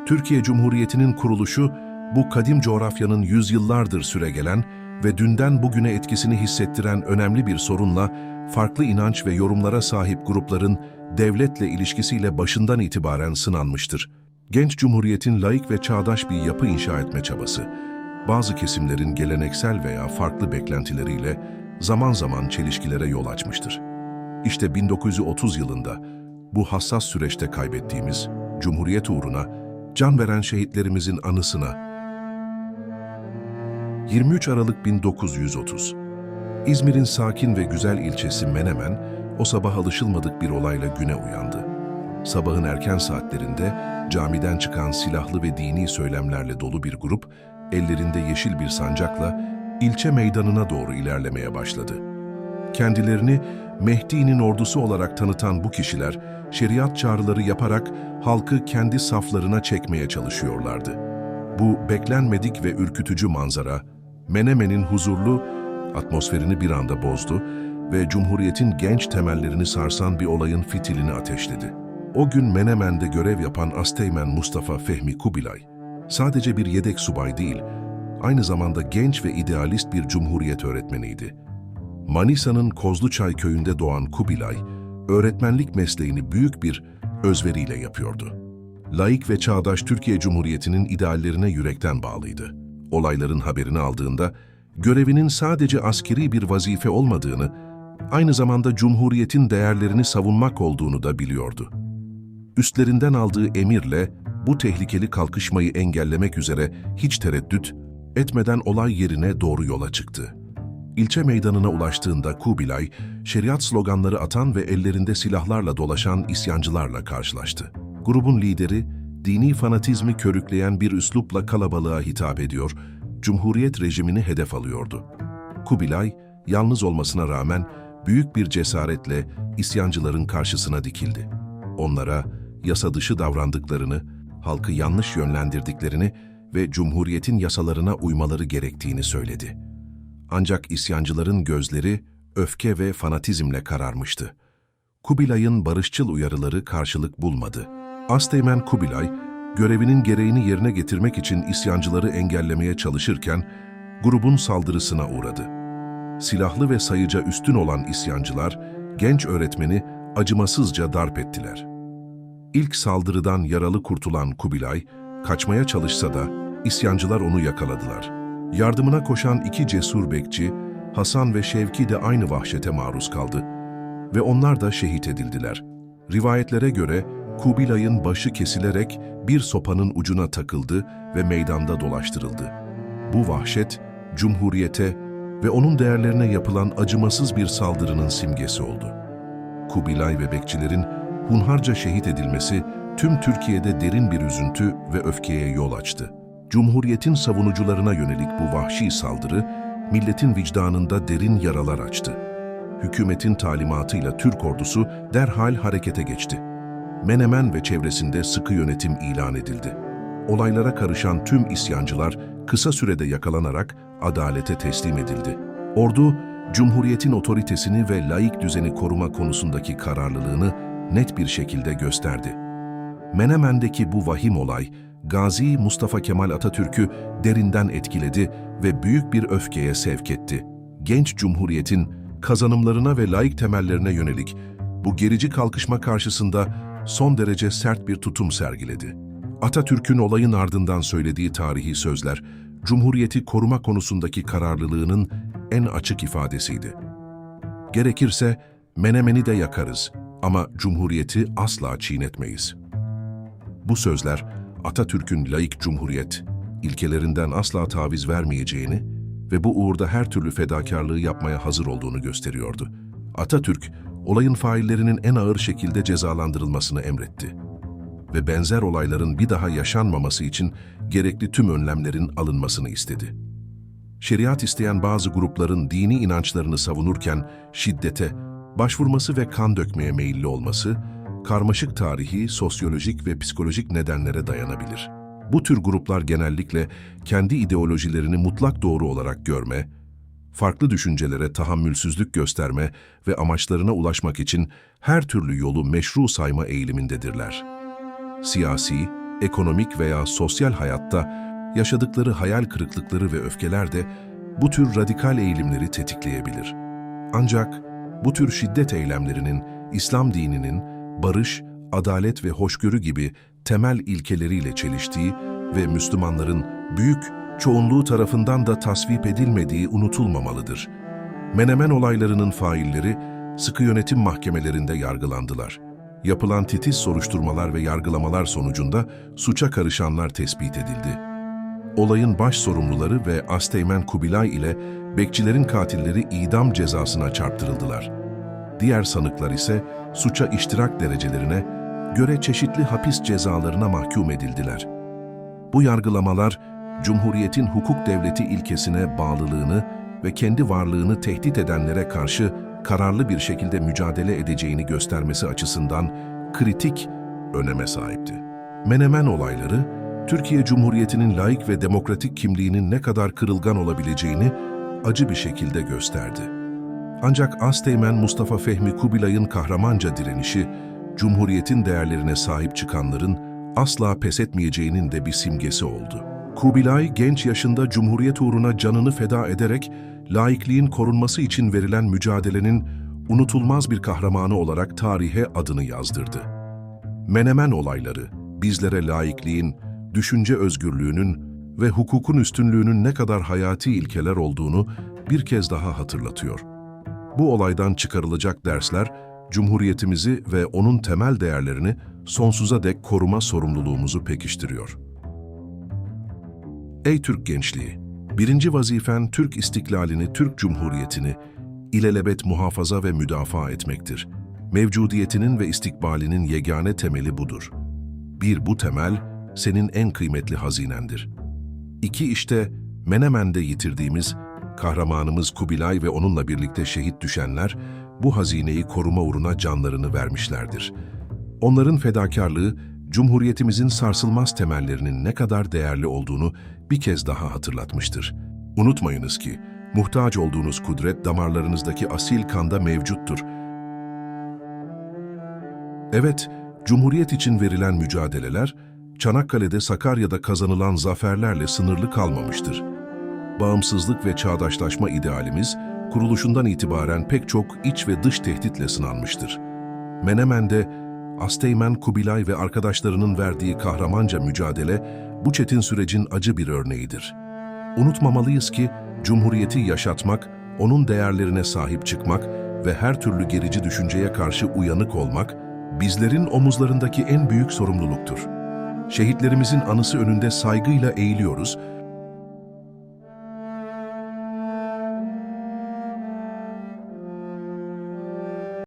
Türkiye Cumhuriyeti'nin kuruluşu, bu kadim coğrafyanın yüzyıllardır süregelen ve dünden bugüne etkisini hissettiren önemli bir sorunla, farklı inanç ve yorumlara sahip grupların devletle ilişkisiyle başından itibaren sınanmıştır. Genç Cumhuriyet'in laik ve çağdaş bir yapı inşa etme çabası, bazı kesimlerin geleneksel veya farklı beklentileriyle zaman zaman çelişkilere yol açmıştır. İşte 1930 yılında bu hassas süreçte kaybettiğimiz Cumhuriyet uğruna can veren şehitlerimizin anısına 23 Aralık 1930. İzmir'in sakin ve güzel ilçesi Menemen, o sabah alışılmadık bir olayla güne uyandı. Sabahın erken saatlerinde camiden çıkan silahlı ve dini söylemlerle dolu bir grup, ellerinde yeşil bir sancakla ilçe meydanına doğru ilerlemeye başladı. Kendilerini Mehdi'nin ordusu olarak tanıtan bu kişiler, şeriat çağrıları yaparak halkı kendi saflarına çekmeye çalışıyorlardı. Bu beklenmedik ve ürkütücü manzara, Menemen'in huzurlu atmosferini bir anda bozdu ve Cumhuriyet'in genç temellerini sarsan bir olayın fitilini ateşledi. O gün Menemen'de görev yapan Asteğmen Mustafa Fehmi Kubilay, sadece bir yedek subay değil, aynı zamanda genç ve idealist bir Cumhuriyet öğretmeniydi. Manisa'nın Kozluçay köyünde doğan Kubilay, öğretmenlik mesleğini büyük bir özveriyle yapıyordu. Laik ve çağdaş Türkiye Cumhuriyeti'nin ideallerine yürekten bağlıydı. Olayların haberini aldığında, görevinin sadece askeri bir vazife olmadığını, aynı zamanda Cumhuriyet'in değerlerini savunmak olduğunu da biliyordu. Üstlerinden aldığı emirle bu tehlikeli kalkışmayı engellemek üzere hiç tereddüt etmeden olay yerine doğru yola çıktı. İlçe meydanına ulaştığında Kubilay, şeriat sloganları atan ve ellerinde silahlarla dolaşan isyancılarla karşılaştı. Grubun lideri, dini fanatizmi körükleyen bir üslupla kalabalığa hitap ediyor, Cumhuriyet rejimini hedef alıyordu. Kubilay, yalnız olmasına rağmen büyük bir cesaretle isyancıların karşısına dikildi. Onlara yasa dışı davrandıklarını, halkı yanlış yönlendirdiklerini ve Cumhuriyet'in yasalarına uymaları gerektiğini söyledi. Ancak isyancıların gözleri öfke ve fanatizmle kararmıştı. Kubilay'ın barışçıl uyarıları karşılık bulmadı. Asteğmen Kubilay, görevinin gereğini yerine getirmek için isyancıları engellemeye çalışırken grubun saldırısına uğradı. Silahlı ve sayıca üstün olan isyancılar genç öğretmeni acımasızca darp ettiler. İlk saldırıdan yaralı kurtulan Kubilay, kaçmaya çalışsa da isyancılar onu yakaladılar. Yardımına koşan iki cesur bekçi, Hasan ve Şevki de aynı vahşete maruz kaldı ve onlar da şehit edildiler. Rivayetlere göre Kubilay'ın başı kesilerek bir sopanın ucuna takıldı ve meydanda dolaştırıldı. Bu vahşet, Cumhuriyet'e ve onun değerlerine yapılan acımasız bir saldırının simgesi oldu. Kubilay ve bekçilerin hunharca şehit edilmesi tüm Türkiye'de derin bir üzüntü ve öfkeye yol açtı. Cumhuriyet'in savunucularına yönelik bu vahşi saldırı, milletin vicdanında derin yaralar açtı. Hükümetin talimatıyla Türk ordusu derhal harekete geçti. Menemen ve çevresinde sıkı yönetim ilan edildi. Olaylara karışan tüm isyancılar kısa sürede yakalanarak adalete teslim edildi. Ordu, Cumhuriyet'in otoritesini ve laik düzeni koruma konusundaki kararlılığını net bir şekilde gösterdi. Menemen'deki bu vahim olay, Gazi Mustafa Kemal Atatürk'ü derinden etkiledi ve büyük bir öfkeye sevk etti. Genç Cumhuriyet'in kazanımlarına ve laik temellerine yönelik bu gerici kalkışma karşısında son derece sert bir tutum sergiledi. Atatürk'ün olayın ardından söylediği tarihi sözler, Cumhuriyeti koruma konusundaki kararlılığının en açık ifadesiydi. Gerekirse Menemen'i de yakarız ama Cumhuriyeti asla çiğnetmeyiz. Bu sözler, Atatürk'ün laik Cumhuriyet, ilkelerinden asla taviz vermeyeceğini ve bu uğurda her türlü fedakarlığı yapmaya hazır olduğunu gösteriyordu. Atatürk, olayın faillerinin en ağır şekilde cezalandırılmasını emretti ve benzer olayların bir daha yaşanmaması için gerekli tüm önlemlerin alınmasını istedi. Şeriat isteyen bazı grupların dini inançlarını savunurken şiddete, başvurması ve kan dökmeye meyilli olması, karmaşık tarihi, sosyolojik ve psikolojik nedenlere dayanabilir. Bu tür gruplar genellikle kendi ideolojilerini mutlak doğru olarak görme, farklı düşüncelere tahammülsüzlük gösterme ve amaçlarına ulaşmak için her türlü yolu meşru sayma eğilimindedirler. Siyasi, ekonomik veya sosyal hayatta yaşadıkları hayal kırıklıkları ve öfkeler de bu tür radikal eğilimleri tetikleyebilir. Ancak bu tür şiddet eylemlerinin İslam dininin barış, adalet ve hoşgörü gibi temel ilkeleriyle çeliştiği ve Müslümanların büyük çoğunluğu tarafından da tasvip edilmediği unutulmamalıdır. Menemen olaylarının failleri sıkı yönetim mahkemelerinde yargılandılar. Yapılan titiz soruşturmalar ve yargılamalar sonucunda suça karışanlar tespit edildi. Olayın baş sorumluları ve Asteğmen Kubilay ile bekçilerin katilleri idam cezasına çarptırıldılar. Diğer sanıklar ise suça iştirak derecelerine göre çeşitli hapis cezalarına mahkum edildiler. Bu yargılamalar, Cumhuriyet'in hukuk devleti ilkesine bağlılığını ve kendi varlığını tehdit edenlere karşı kararlı bir şekilde mücadele edeceğini göstermesi açısından kritik öneme sahipti. Menemen olayları, Türkiye Cumhuriyeti'nin laik ve demokratik kimliğinin ne kadar kırılgan olabileceğini acı bir şekilde gösterdi. Ancak Asteğmen Mustafa Fehmi Kubilay'ın kahramanca direnişi, Cumhuriyet'in değerlerine sahip çıkanların asla pes etmeyeceğinin de bir simgesi oldu. Kubilay, genç yaşında Cumhuriyet uğruna canını feda ederek, laikliğin korunması için verilen mücadelenin unutulmaz bir kahramanı olarak tarihe adını yazdırdı. Menemen olayları, bizlere laikliğin, düşünce özgürlüğünün ve hukukun üstünlüğünün ne kadar hayati ilkeler olduğunu bir kez daha hatırlatıyor. Bu olaydan çıkarılacak dersler, Cumhuriyetimizi ve onun temel değerlerini sonsuza dek koruma sorumluluğumuzu pekiştiriyor. Ey Türk gençliği! Birinci vazifen Türk istiklalini, Türk Cumhuriyeti'ni ilelebet muhafaza ve müdafaa etmektir. Mevcudiyetinin ve istikbalinin yegane temeli budur. Bu temel, senin en kıymetli hazinendir. İşte Menemen'de yitirdiğimiz, kahramanımız Kubilay ve onunla birlikte şehit düşenler, bu hazineyi koruma uğruna canlarını vermişlerdir. Onların fedakarlığı, Cumhuriyetimizin sarsılmaz temellerinin ne kadar değerli olduğunu bir kez daha hatırlatmıştır. Unutmayınız ki, muhtaç olduğunuz kudret damarlarınızdaki asil kanda mevcuttur. Evet, Cumhuriyet için verilen mücadeleler, Çanakkale'de, Sakarya'da kazanılan zaferlerle sınırlı kalmamıştır. Bağımsızlık ve çağdaşlaşma idealimiz, kuruluşundan itibaren pek çok iç ve dış tehditle sınanmıştır. Menemen'de, Asteğmen Kubilay ve arkadaşlarının verdiği kahramanca mücadele, bu çetin sürecin acı bir örneğidir. Unutmamalıyız ki, Cumhuriyeti yaşatmak, onun değerlerine sahip çıkmak ve her türlü gerici düşünceye karşı uyanık olmak, bizlerin omuzlarındaki en büyük sorumluluktur. Şehitlerimizin anısı önünde saygıyla eğiliyoruz